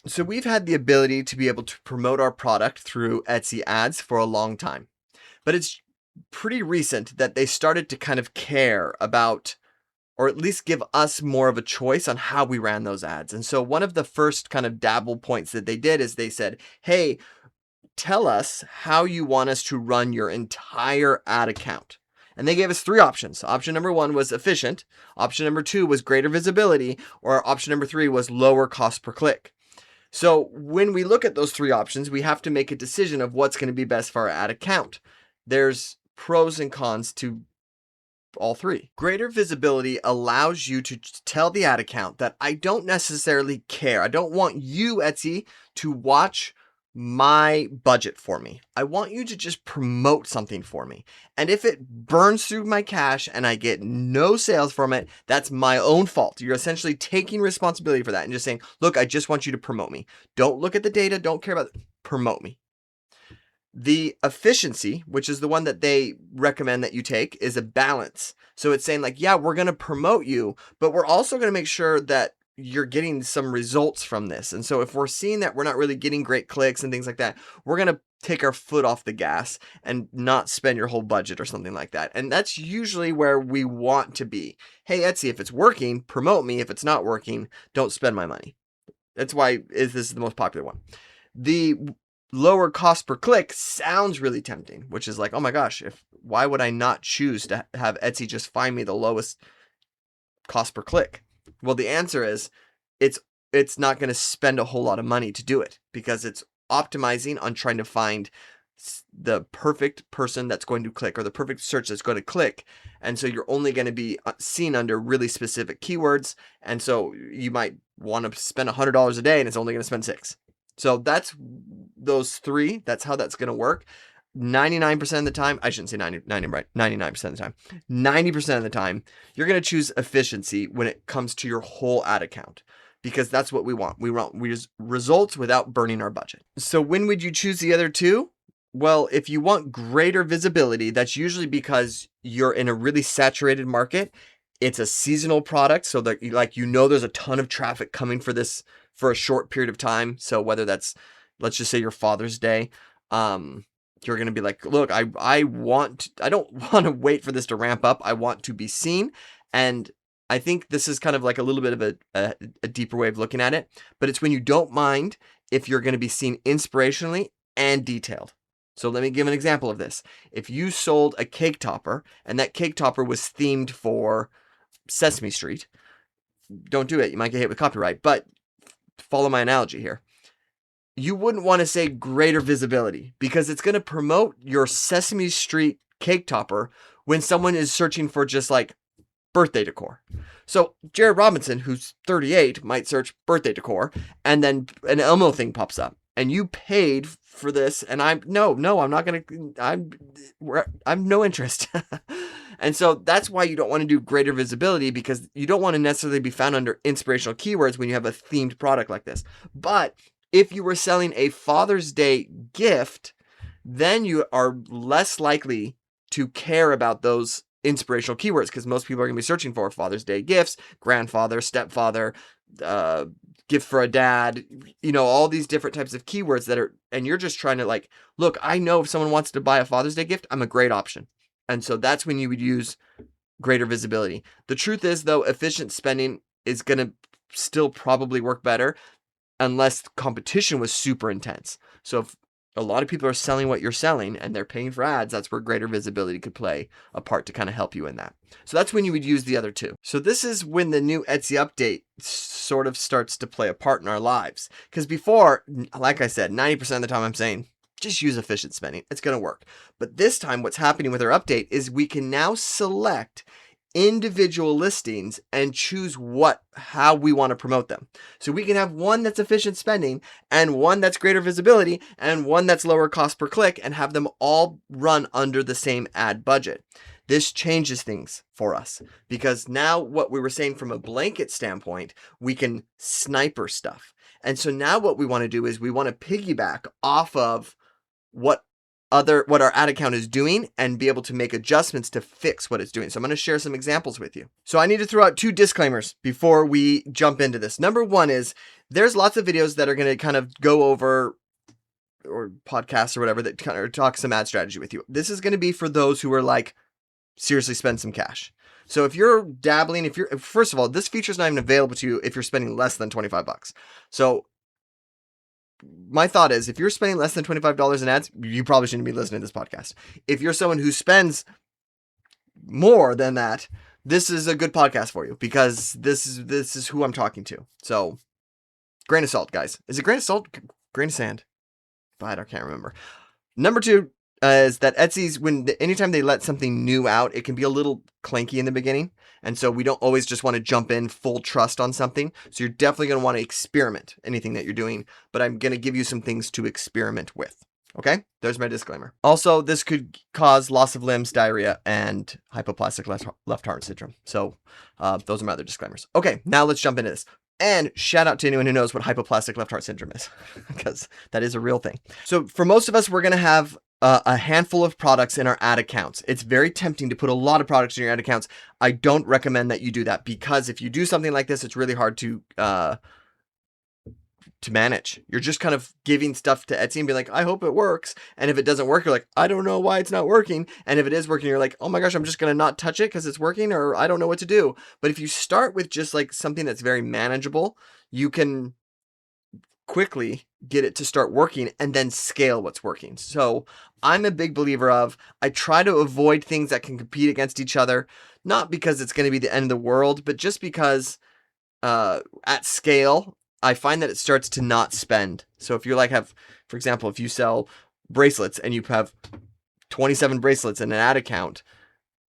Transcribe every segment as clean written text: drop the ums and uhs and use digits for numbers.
So we've had the ability to be able to promote our product through Etsy ads for a long time, but it's pretty recent that they started to kind of care about, or at least give us more of a choice on how we ran those ads. And so one of the first kind of dabble points that they did is they said, hey, tell us how you want us to run your entire ad account. And they gave us three options. Option number one was efficient. Option number two was greater visibility. Or option number three was lower cost per click. So when we look at those three options, we have to make a decision of what's going to be best for our ad account. There's pros and cons to all three. Greater visibility allows you to tell the ad account that I don't necessarily care. I don't want you, Etsy, to watch my budget for me. I want you to just promote something for me. And if it burns through my cash and I get no sales from it, that's my own fault. You're essentially taking responsibility for that and just saying, look, I just want you to promote me. Don't look at the data. Don't care about it. Promote me. The efficiency, which is the one that they recommend that you take, is a balance. So it's saying like, yeah, we're going to promote you, but we're also going to make sure that you're getting some results from this. And so if we're seeing that we're not really getting great clicks and things like that, we're going to take our foot off the gas and not spend your whole budget or something like that. And that's usually where we want to be. Hey, Etsy, if it's working, promote me. If it's not working, don't spend my money. That's why this is the most popular one. The lower cost per click sounds really tempting, which is like, oh my gosh, why would I not choose to have Etsy just find me the lowest cost per click? Well, the answer is it's not going to spend a whole lot of money to do it because it's optimizing on trying to find the perfect person that's going to click or the perfect search that's going to click. And so you're only going to be seen under really specific keywords. And so you might want to spend $100 a day and it's only going to spend $6. So that's those three. That's how that's going to work. 99% of the time, I shouldn't say 99% of the time, 90% of the time, you're going to choose efficiency when it comes to your whole ad account because that's what we want. We want results without burning our budget. So when would you choose the other two? Well, if you want greater visibility, that's usually because you're in a really saturated market. It's a seasonal product, so that there's a ton of traffic coming for this for a short period of time. So whether that's, let's just say your Father's Day, you're going to be like, look, I don't want to wait for this to ramp up. I want to be seen. And I think this is kind of like a little bit of a deeper way of looking at it, but it's when you don't mind if you're going to be seen inspirationally and detailed. So let me give an example of this. If you sold a cake topper and that cake topper was themed for Sesame Street, don't do it. You might get hit with copyright, but follow my analogy here. You wouldn't want to say greater visibility because it's going to promote your Sesame Street cake topper when someone is searching for just like birthday decor. So Jared Robinson, who's 38, might search birthday decor and then an Elmo thing pops up and you paid for this. And I'm not going to, I'm no interest. And so that's why you don't want to do greater visibility because you don't want to necessarily be found under inspirational keywords when you have a themed product like this. But if you were selling a Father's Day gift, then you are less likely to care about those inspirational keywords because most people are going to be searching for Father's Day gifts, grandfather, stepfather, gift for a dad, all these different types of keywords and you're just trying to like, look, I know if someone wants to buy a Father's Day gift, I'm a great option. And so that's when you would use greater visibility. The truth is, though, efficient spending is going to still probably work better unless competition was super intense. So if a lot of people are selling what you're selling and they're paying for ads, that's where greater visibility could play a part to kind of help you in that. So that's when you would use the other two. So this is when the new Etsy update sort of starts to play a part in our lives. Because before, like I said, 90% of the time I'm saying, just use efficient spending. It's going to work. But this time, what's happening with our update is we can now select individual listings and choose how we want to promote them. So we can have one that's efficient spending and one that's greater visibility and one that's lower cost per click and have them all run under the same ad budget. This changes things for us because now what we were saying from a blanket standpoint, we can sniper stuff. And so now what we want to do is we want to piggyback off of what what our ad account is doing and be able to make adjustments to fix what it's doing. So I'm going to share some examples with you. So I need to throw out 2 disclaimers before we jump into this. Number 1 is there's lots of videos that are going to kind of go over, or podcasts or whatever, that kind of talk some ad strategy with you. This is going to be for those who are like, seriously spend some cash. So if you're dabbling, first of all, this feature is not even available to you if you're spending less than $25. So my thought is, if you're spending less than $25 in ads, you probably shouldn't be listening to this podcast. If you're someone who spends more than that, this is a good podcast for you, because this is who I'm talking to. So grain of salt, guys. Is it grain of salt? Grain of sand? But I can't remember. Number 2 is that Etsy's, anytime they let something new out, it can be a little clanky in the beginning. And so we don't always just want to jump in full trust on something. So you're definitely going to want to experiment anything that you're doing, but I'm going to give you some things to experiment with. Okay, there's my disclaimer. Also, this could cause loss of limbs, diarrhea, and hypoplastic left heart syndrome. So those are my other disclaimers. Okay, now let's jump into this. And shout out to anyone who knows what hypoplastic left heart syndrome is, because that is a real thing. So for most of us, we're going to have a handful of products in our ad accounts. It's very tempting to put a lot of products in your ad accounts. I don't recommend that you do that, because if you do something like this, it's really hard to manage. You're just kind of giving stuff to Etsy and be like, I hope it works. And if it doesn't work, you're like, I don't know why it's not working. And if it is working, you're like, oh my gosh, I'm just going to not touch it because it's working, or I don't know what to do. But if you start with just like something that's very manageable, you can quickly get it to start working and then scale what's working. So I'm a big believer of, I try to avoid things that can compete against each other, not because it's going to be the end of the world, but just because at scale, I find that it starts to not spend. So if you for example, if you sell bracelets and you have 27 bracelets in an ad account,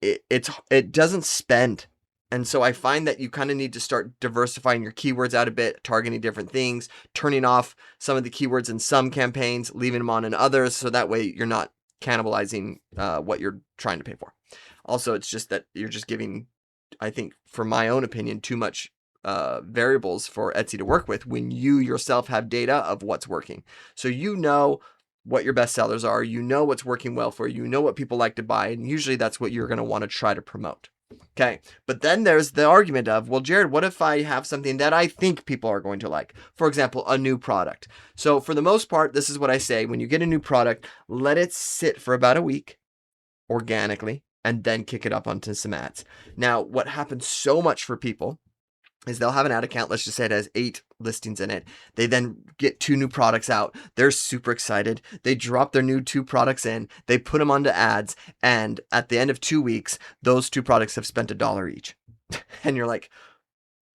it doesn't spend. And so I find that you kind of need to start diversifying your keywords out a bit, targeting different things, turning off some of the keywords in some campaigns, leaving them on in others, so that way you're not cannibalizing what you're trying to pay for. Also, it's just that you're just giving, I think, for my own opinion, too much variables for Etsy to work with when you yourself have data of what's working. So you know what your best sellers are, you know what's working well for you, you know what people like to buy, and usually that's what you're going to want to try to promote. Okay, but then there's the argument of, well, Jared, what if I have something that I think people are going to like? For example, a new product. So for the most part, this is what I say. When you get a new product, let it sit for about a week organically, and then kick it up onto some ads. Now, what happens so much for people is they'll have an ad account, let's just say it has 8 listings in it. They then get 2 new products out. They're super excited. They drop their new 2 products in. They put them onto ads. And at the end of 2 weeks, those 2 products have spent $1 each. And you're like,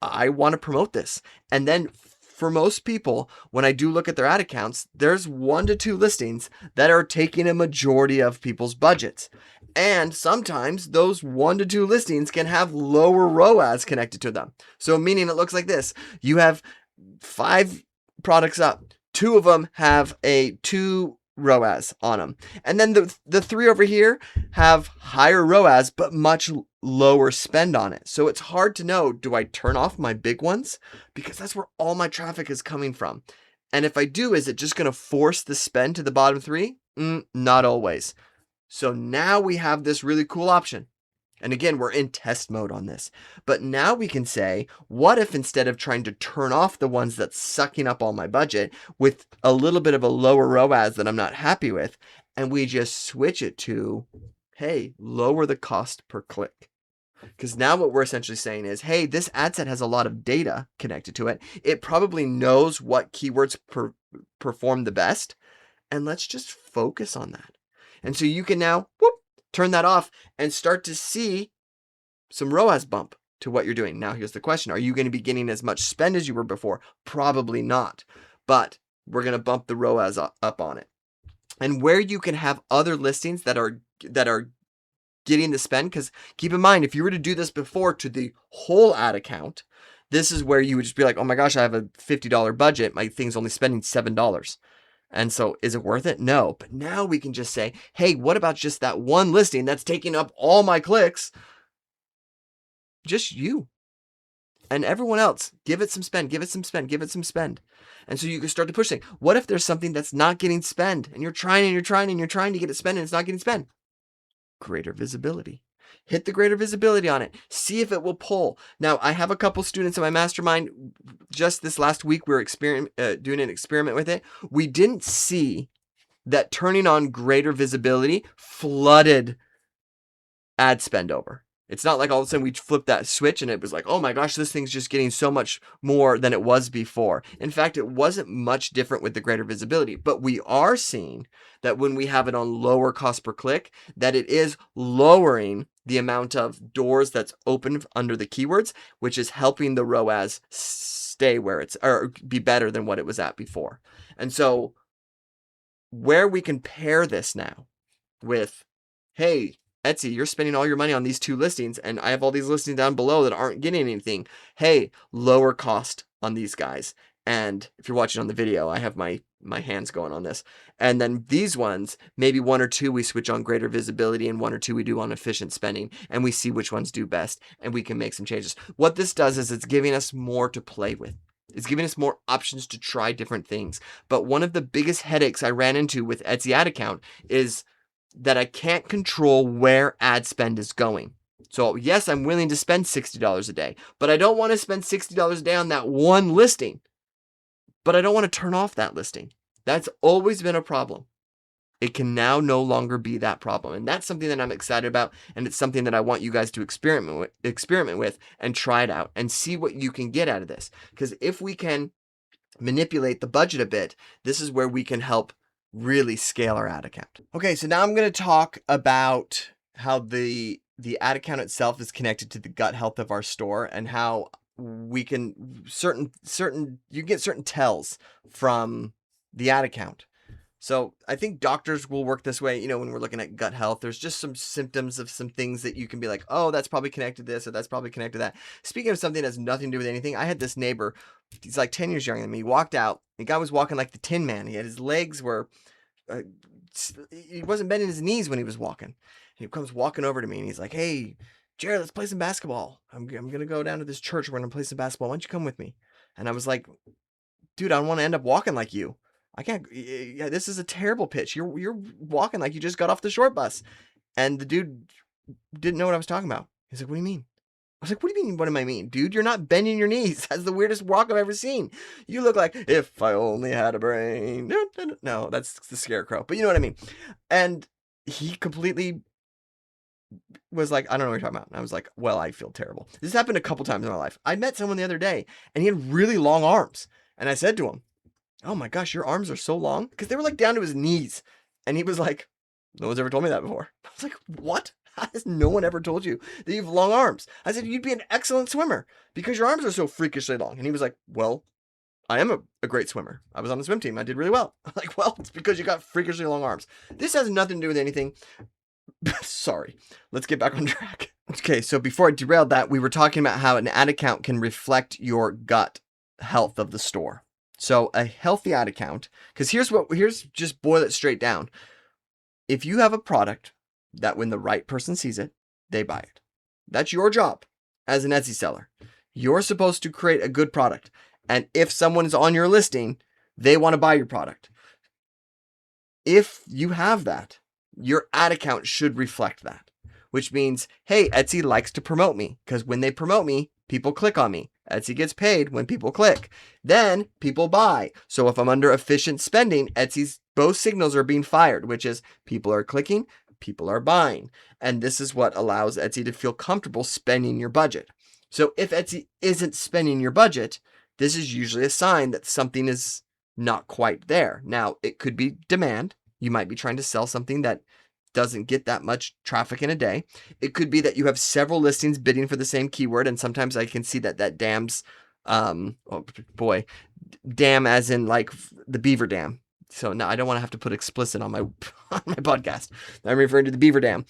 I want to promote this. And then for most people, when I do look at their ad accounts, there's 1 to 2 listings that are taking a majority of people's budgets. And sometimes those 1 to 2 listings can have lower ROAS connected to them. So meaning it looks like this. You have 5 products up. 2 of them have a 2 ROAS on them. And then the 3 over here have higher ROAS, but much lower spend on it. So it's hard to know, do I turn off my big ones? Because that's where all my traffic is coming from. And if I do, is it just going to force the spend to the bottom 3? Not always. So now we have this really cool option. And again, we're in test mode on this. But now we can say, what if instead of trying to turn off the ones that's sucking up all my budget with a little bit of a lower ROAS that I'm not happy with, and we just switch it to, hey, lower the cost per click. Because now what we're essentially saying is, hey, this ad set has a lot of data connected to it. It probably knows what keywords perform the best. And let's just focus on that. And so you can now turn that off and start to see some ROAS bump to what you're doing. Now, here's the question. Are you going to be getting as much spend as you were before? Probably not. But we're going to bump the ROAS up on it. And where you can have other listings that are getting the spend, because keep in mind, if you were to do this before to the whole ad account, this is where you would just be like, oh my gosh, I have a $50 budget. My thing's only spending $7. And so is it worth it? No. But now we can just say, hey, what about just that one listing that's taking up all my clicks? Just you. And everyone else, give it some spend, give it some spend, give it some spend. And so you can start to push things. What if there's something that's not getting spend and you're trying and you're trying and you're trying to get it spend and it's not getting spend? Greater visibility. Hit the greater visibility on it. See if it will pull. Now, I have a couple students in my mastermind. Just this last week, we were doing an experiment with it. We didn't see that turning on greater visibility flooded ad spend over. It's not like all of a sudden we flipped that switch and it was like, oh my gosh, this thing's just getting so much more than it was before. In fact, it wasn't much different with the greater visibility, but we are seeing that when we have it on lower cost per click, that it is lowering the amount of doors that's open under the keywords, which is helping the ROAS stay where it's, or be better than what it was at before. And so where we can pair this now with, hey, Etsy, you're spending all your money on these 2 listings, and I have all these listings down below that aren't getting anything. Hey, lower cost on these guys. And if you're watching on the video, I have my hands going on this. And then these ones, maybe 1 or 2 we switch on greater visibility and 1 or 2 we do on efficient spending, and we see which ones do best, and we can make some changes. What this does is it's giving us more to play with. It's giving us more options to try different things. But one of the biggest headaches I ran into with Etsy ad account is that I can't control where ad spend is going. So yes, I'm willing to spend $60 a day, but I don't want to spend $60 a day on that one listing. But I don't want to turn off that listing. That's always been a problem. It can now no longer be that problem. And that's something that I'm excited about. And it's something that I want you guys to experiment with and try it out and see what you can get out of this. Because if we can manipulate the budget a bit, this is where we can help really scale our ad account. Okay, so now I'm going to talk about how the ad account itself is connected to the gut health of our store and how we can you get certain tells from the ad account. So I think doctors will work this way. When we're looking at gut health, there's just some symptoms of some things that you can be like, oh, that's probably connected to this, or that's probably connected to that. Speaking of something that has nothing to do with anything, I had this neighbor, he's like 10 years younger than me. He walked out, the guy was walking like the Tin Man. He had his legs were, he wasn't bending his knees when he was walking. He comes walking over to me and he's like, hey, Jared, let's play some basketball. I'm going to go down to this church. We're going to play some basketball. Why don't you come with me? And I was like, dude, I don't want to end up walking like you. I can't. Yeah, this is a terrible pitch. You're walking like you just got off the short bus. And the dude didn't know what I was talking about. He's like, what do you mean? I was like, what do you mean? What do I mean? Dude, you're not bending your knees. That's the weirdest walk I've ever seen. You look like, if I only had a brain. No, that's the Scarecrow. But you know what I mean? And he completely was like, I don't know what you're talking about. And I was like, well, I feel terrible. This happened a couple times in my life. I met someone the other day and he had really long arms. And I said to him, oh my gosh, your arms are so long? Because they were like down to his knees. And he was like, no one's ever told me that before. I was like, what? How has no one ever told you that you have long arms? I said, you'd be an excellent swimmer because your arms are so freakishly long. And he was like, well, I am a great swimmer. I was on the swim team. I did really well. I'm like, well, it's because you got freakishly long arms. This has nothing to do with anything. Sorry. Let's get back on track. Okay, so before I derailed that, we were talking about how an ad account can reflect your gut health of the store. So a healthy ad account, because here's just boil it straight down. If you have a product that when the right person sees it, they buy it. That's your job as an Etsy seller. You're supposed to create a good product. And if someone is on your listing, they want to buy your product. If you have that, your ad account should reflect that, which means, hey, Etsy likes to promote me because when they promote me, people click on me. Etsy gets paid when people click. Then people buy. So if I'm under efficient spending, Etsy's both signals are being fired, which is people are clicking, people are buying. And this is what allows Etsy to feel comfortable spending your budget. So if Etsy isn't spending your budget, this is usually a sign that something is not quite there. Now, it could be demand. You might be trying to sell something that doesn't get that much traffic in a day. It could be that you have several listings bidding for the same keyword, and sometimes I can see that dams, dam as in like the beaver dam. So now I don't want to have to put explicit on my on my podcast. I'm referring to the beaver dam.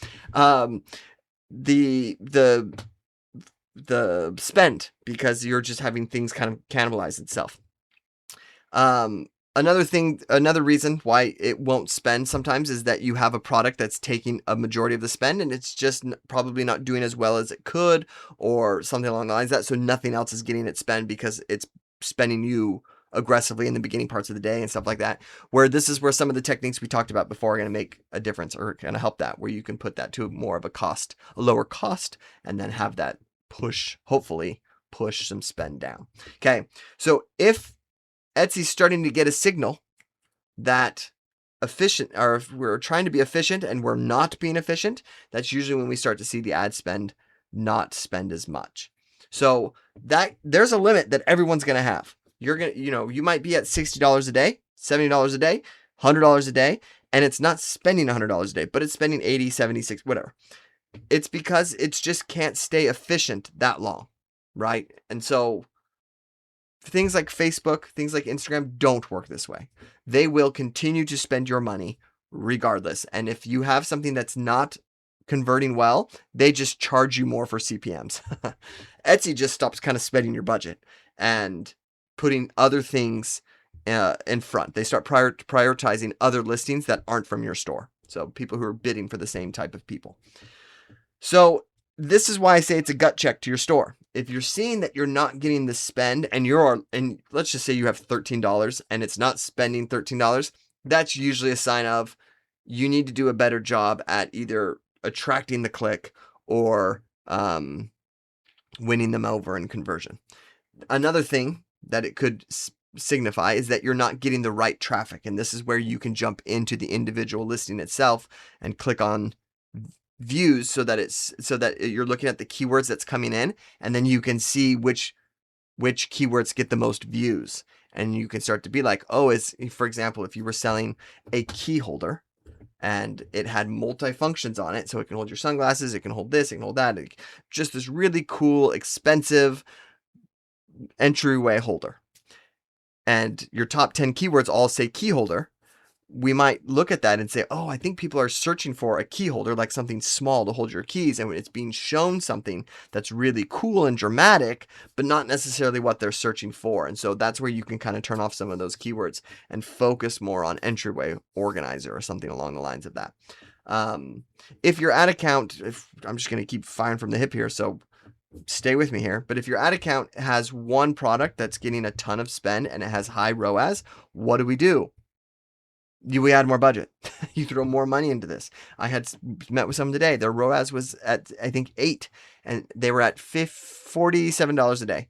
The spend, because you're just having things kind of cannibalize itself. Another reason why it won't spend sometimes is that you have a product that's taking a majority of the spend and it's just probably not doing as well as it could or something along the lines of that. So nothing else is getting its spend because it's spending you aggressively in the beginning parts of the day and stuff like that. Where this is where some of the techniques we talked about before are going to make a difference or going to help that, where you can put that to more of a lower cost, and then have that hopefully push some spend down. Okay. So if Etsy's starting to get a signal that if we're trying to be efficient and we're not being efficient, that's usually when we start to see the ad spend not spend as much. So that there's a limit that everyone's going to have. You might be at $60 a day, $70 a day, $100 a day, and it's not spending $100 a day, but it's spending 80, 76, whatever. It's because it's just can't stay efficient that long, right? And so things like Facebook, things like Instagram don't work this way. They will continue to spend your money regardless. And if you have something that's not converting well, they just charge you more for CPMs. Etsy just stops kind of spending your budget and putting other things in front. They start prioritizing other listings that aren't from your store. So people who are bidding for the same type of people. So this is why I say it's a gut check to your store. If you're seeing that you're not getting the spend and let's just say you have $13 and it's not spending $13, that's usually a sign of you need to do a better job at either attracting the click or winning them over in conversion. Another thing that it could signify is that you're not getting the right traffic. And this is where you can jump into the individual listing itself and click on views so that you're looking at the keywords that's coming in, and then you can see which keywords get the most views, and you can start to be like, for example, if you were selling a key holder and it had multi-functions on it, so it can hold your sunglasses, it can hold this, it can hold that, just this really cool, expensive entryway holder, and your top 10 keywords all say key holder, we might look at that and say, I think people are searching for a key holder, like something small to hold your keys. And it's being shown something that's really cool and dramatic, but not necessarily what they're searching for. And so that's where you can kind of turn off some of those keywords and focus more on entryway organizer or something along the lines of that. If your ad account, I'm just going to keep firing from the hip here, so stay with me here. But if your ad account has one product that's getting a ton of spend and it has high ROAS, what do? We add more budget. You throw more money into this. I had met with someone today. Their ROAS was at, I think, 8, and they were at $47 a day.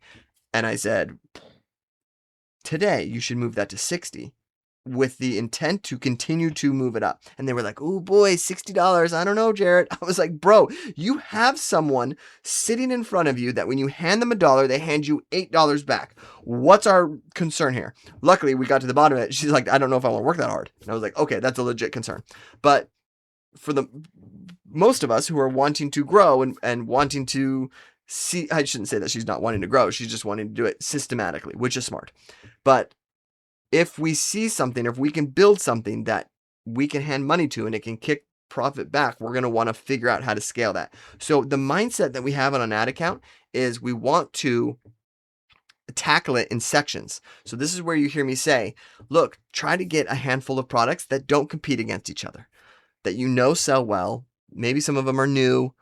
And I said, today you should move that to 60 with the intent to continue to move it up. And they were like, oh boy, $60. I don't know, Jarrett. I was like, bro, you have someone sitting in front of you that when you hand them $1, they hand you $8 back. What's our concern here? Luckily, we got to the bottom of it. She's like, I don't know if I want to work that hard. And I was like, okay, that's a legit concern. But for the most of us who are wanting to grow and wanting to see, I shouldn't say that she's not wanting to grow. She's just wanting to do it systematically, which is smart. But if we see something, if we can build something that we can hand money to and it can kick profit back, we're going to want to figure out how to scale that. So the mindset that we have on an ad account is we want to tackle it in sections. So this is where you hear me say, look, try to get a handful of products that don't compete against each other, that sell well. Maybe some of them are new,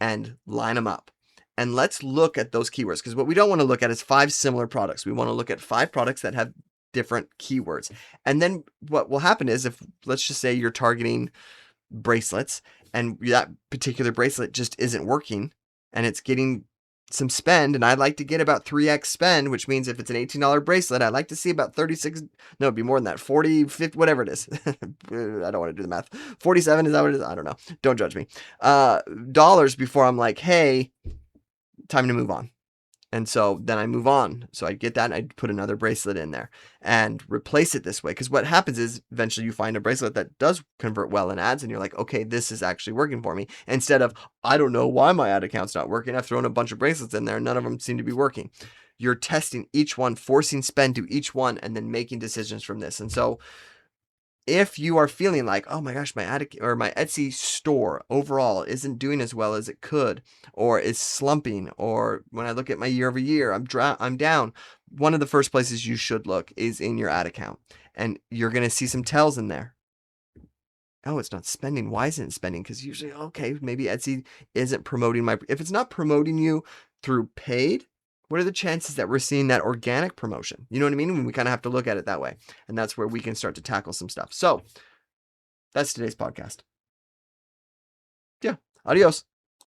and line them up. And let's look at those keywords, because what we don't want to look at is 5 similar products. We want to look at 5 products that have different keywords. And then what will happen is, if let's just say you're targeting bracelets and that particular bracelet just isn't working and it's getting some spend, and I'd like to get about 3x spend, which means if it's an $18 bracelet, I'd like to see about 36, no, it'd be more than that, 40, 50, whatever it is. I don't want to do the math. 47, is that what it is? I don't know. Don't judge me. Dollars before I'm like, hey, time to move on. And so then I move on. So I get that and I put another bracelet in there and replace it this way. Because what happens is eventually you find a bracelet that does convert well in ads and you're like, okay, this is actually working for me. Instead of, I don't know why my ad account's not working. I've thrown a bunch of bracelets in there and none of them seem to be working. You're testing each one, forcing spend to each one, and then making decisions from this. And so if you are feeling like, oh my gosh, my Etsy store overall isn't doing as well as it could, or is slumping, or when I look at my year over year, I'm down. One of the first places you should look is in your ad account, and you're going to see some tells in there. Oh, it's not spending. Why isn't it spending? Because usually, okay, maybe Etsy isn't promoting if it's not promoting you through paid, what are the chances that we're seeing that organic promotion? You know what I mean? We kind of have to look at it that way. And that's where we can start to tackle some stuff. So that's today's podcast. Yeah. Adios.